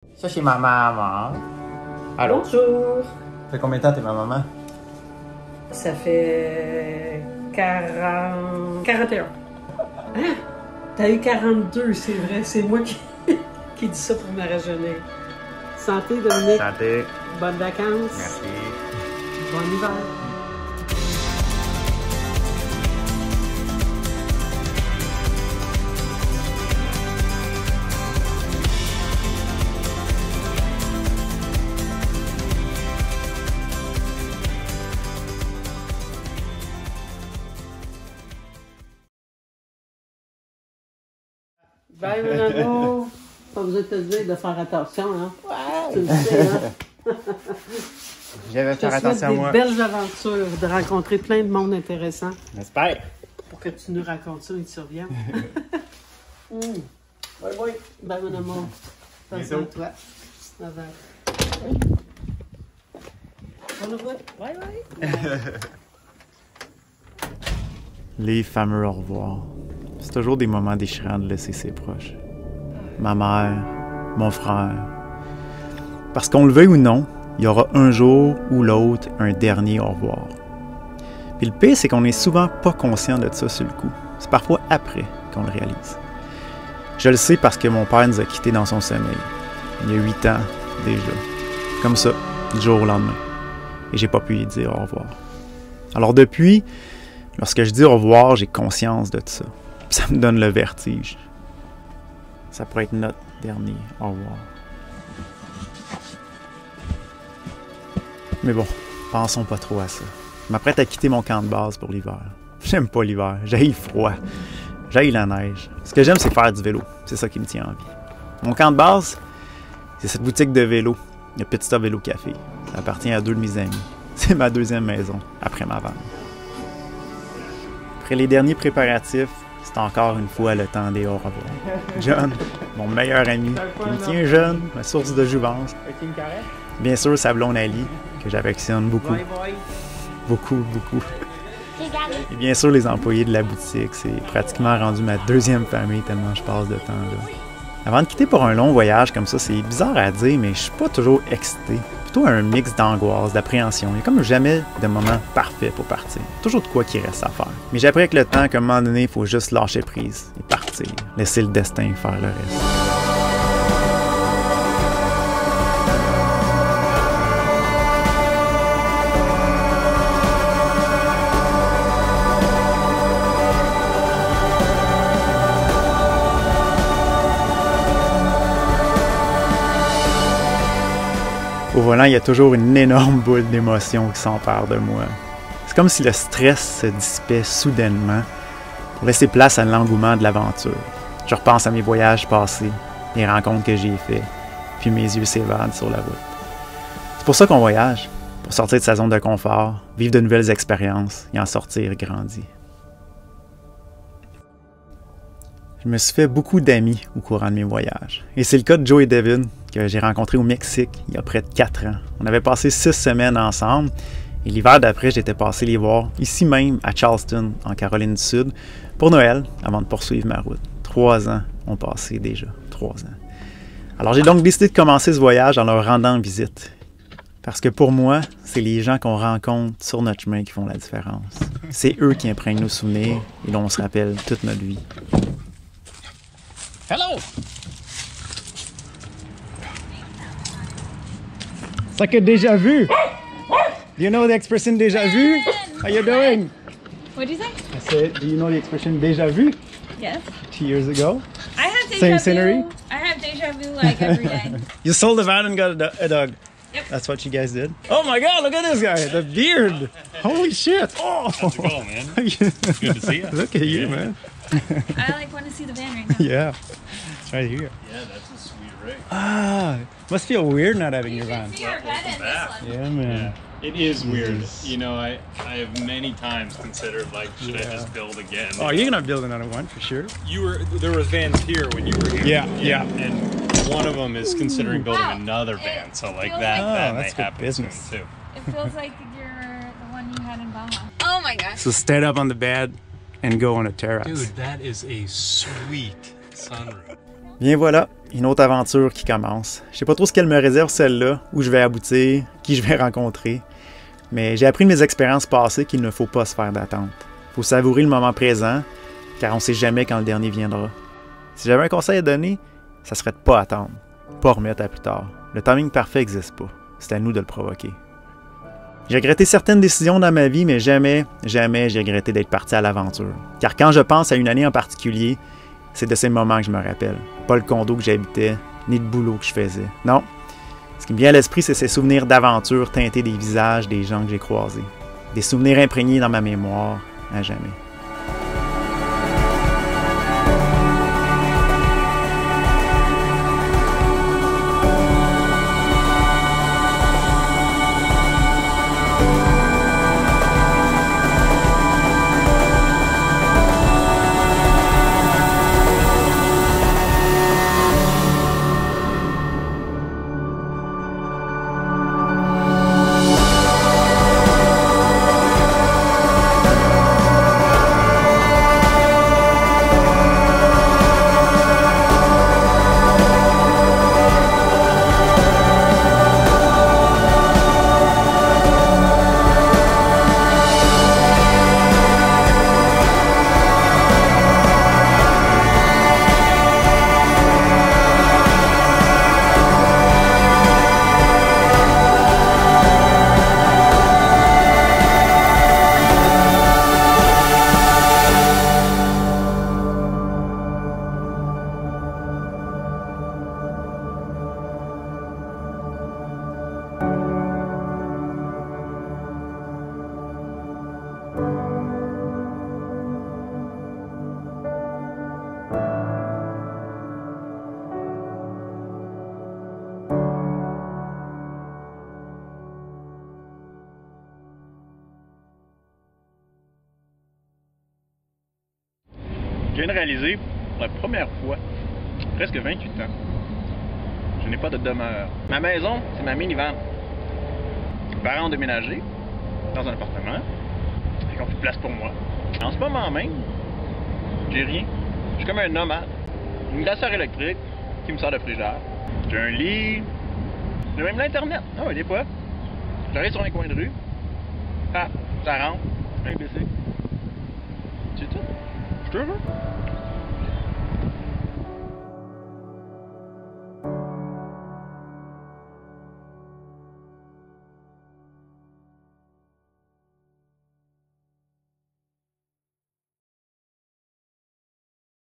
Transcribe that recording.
Ça, c'est ma maman. Allô? Bonjour. Ça fait combien de temps t'es ma maman? Ça fait 41. Hein? T'as eu 42, c'est vrai. C'est moi qui dis ça pour me rajeunir. Santé, Dominique. Santé. Bonnes vacances. Merci. Bon hiver. Bye, mon amour. Pas besoin de te dire de faire attention, hein? Ouais. Tu le sais, hein? Je vais faire attention à moi. Des belles aventures, de rencontrer plein de monde intéressant. J'espère. Pour que tu nous racontes ça et tu reviennes. Bye bye. Bye, mon amour. Attention à toi. Bye bye. Bonne route. Bye bye. Les fameux au revoir. C'est toujours des moments déchirants de laisser ses proches. Ma mère, mon frère. Parce qu'on le veuille ou non, il y aura un jour ou l'autre un dernier au revoir. Puis le pire, c'est qu'on n'est souvent pas conscient de ça sur le coup. C'est parfois après qu'on le réalise. Je le sais parce que mon père nous a quittés dans son sommeil. Il y a 8 ans déjà. Comme ça, du jour au lendemain. Et j'ai pas pu lui dire au revoir. Alors depuis, lorsque je dis au revoir, j'ai conscience de ça. Ça me donne le vertige. Ça pourrait être notre dernier au revoir. Mais bon, pensons pas trop à ça. Je m'apprête à quitter mon camp de base pour l'hiver. J'aime pas l'hiver, j'haïs le froid, j'haïs la neige. Ce que j'aime, c'est faire du vélo. C'est ça qui me tient en vie. Mon camp de base, c'est cette boutique de vélo, le Petit Stop Vélo Café. Ça appartient à 2 de mes amis. C'est ma deuxième maison, après ma vanne. Après les derniers préparatifs, c'est encore une fois le temps des au revoir. John, mon meilleur ami, qui me tient jeune, ma source de jouvence. Bien sûr, sa blonde Ali, que j'affectionne beaucoup. Beaucoup. Et bien sûr, les employés de la boutique, c'est pratiquement rendu ma deuxième famille tellement je passe de temps là. Avant de quitter pour un long voyage comme ça, c'est bizarre à dire, mais je suis pas toujours excité. Plutôt un mix d'angoisse, d'appréhension. Il n'y a comme jamais de moment parfait pour partir. Toujours de quoi qui reste à faire. Mais j'ai appris avec le temps qu'à un moment donné, il faut juste lâcher prise et partir. Laisser le destin faire le reste. Au volant, il y a toujours une énorme boule d'émotions qui s'empare de moi. C'est comme si le stress se dissipait soudainement pour laisser place à l'engouement de l'aventure. Je repense à mes voyages passés, les rencontres que j'ai faites, puis mes yeux s'évadent sur la route. C'est pour ça qu'on voyage, pour sortir de sa zone de confort, vivre de nouvelles expériences et en sortir grandi. Je me suis fait beaucoup d'amis au courant de mes voyages. Et c'est le cas de Joe et Devin, que j'ai rencontrés au Mexique il y a près de 4 ans. On avait passé 6 semaines ensemble, et l'hiver d'après, j'étais passé les voir ici même à Charleston, en Caroline du Sud, pour Noël, avant de poursuivre ma route. 3 ans ont passé déjà, 3 ans. Alors j'ai donc décidé de commencer ce voyage en leur rendant visite. Parce que pour moi, c'est les gens qu'on rencontre sur notre chemin qui font la différence. C'est eux qui imprègnent nos souvenirs et dont on se rappelle toute notre vie. Hello! C'est like a déjà vu. Do you know the expression déjà vu? How you doing? What do you say? I said, do you know the expression déjà vu? Yes. 2 years ago. I have deja Same vu. scenery? I have deja vu like every day. You sold the van and got a dog. Yep. That's what you guys did? Oh my god, look at this guy, the beard. Holy shit. Oh. How's it going, man? Good to see you. Look at you, man. I like want to see the van right now. Yeah, it's right here. Yeah, that's a sweet rig. Ah, must feel weird not having your van. See our van in this one. Yeah, man. It is weird. Yes. You know, I have many times considered, like, should I just build again? Oh, you're gonna build another one for sure. There was vans here when you were here. Yeah. And one of them is considering building another van, so like that may that's good happen business. soon too. It feels like you're the one you had in Baja. Oh my gosh. So stand up on the bed and go on a terrace. Dude, that is a sweet sunroof. Bien voilà, une autre aventure qui commence. Je sais pas trop ce qu'elle me réserve celle-là, où je vais aboutir, qui je vais rencontrer. Mais j'ai appris de mes expériences passées qu'il ne faut pas se faire d'attente. Il faut savourer le moment présent, car on ne sait jamais quand le dernier viendra. Si j'avais un conseil à donner, ça serait de ne pas attendre, pas remettre à plus tard. Le timing parfait n'existe pas. C'est à nous de le provoquer. J'ai regretté certaines décisions dans ma vie, mais jamais j'ai regretté d'être parti à l'aventure. Car quand je pense à une année en particulier, c'est de ces moments que je me rappelle. Pas le condo que j'habitais, ni le boulot que je faisais. Non. Ce qui me vient à l'esprit, c'est ces souvenirs d'aventure teintés des visages des gens que j'ai croisés. Des souvenirs imprégnés dans ma mémoire à jamais. Je viens de réaliser pour la première fois, presque 28 ans, je n'ai pas de demeure. Ma maison, c'est ma minivan. Mes parents ont déménagé dans un appartement, ils ont fait de place pour moi. En ce moment même, j'ai rien. Je suis comme un nomade. Une glacière électrique qui me sort de frigidaire. J'ai un lit. J'ai même l'internet. Ah oui, des fois. J'arrive sur un coin de rue. Ah, ça rentre. Un imbécile. C'est tout. Je te jure.